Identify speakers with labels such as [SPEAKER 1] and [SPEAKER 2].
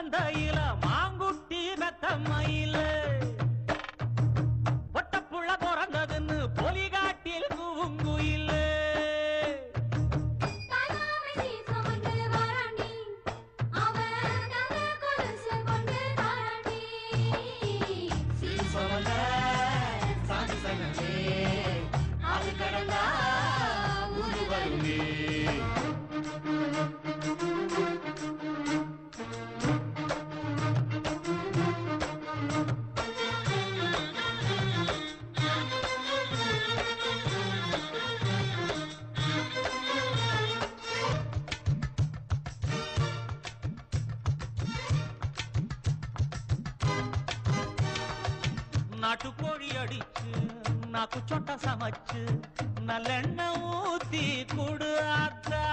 [SPEAKER 1] மந்தையில மாங்குட்டி வெத்தம்மையில ஒட்டப்புள்ள பிறந்ததுன்னு பொலிகாட்டில் கூங்குயில நாட்டுக்கோழி அடிச்சு நாக்கு சொட்ட சமைச்சு நல்லெண்ண ஊத்தி குடு ஆத்தா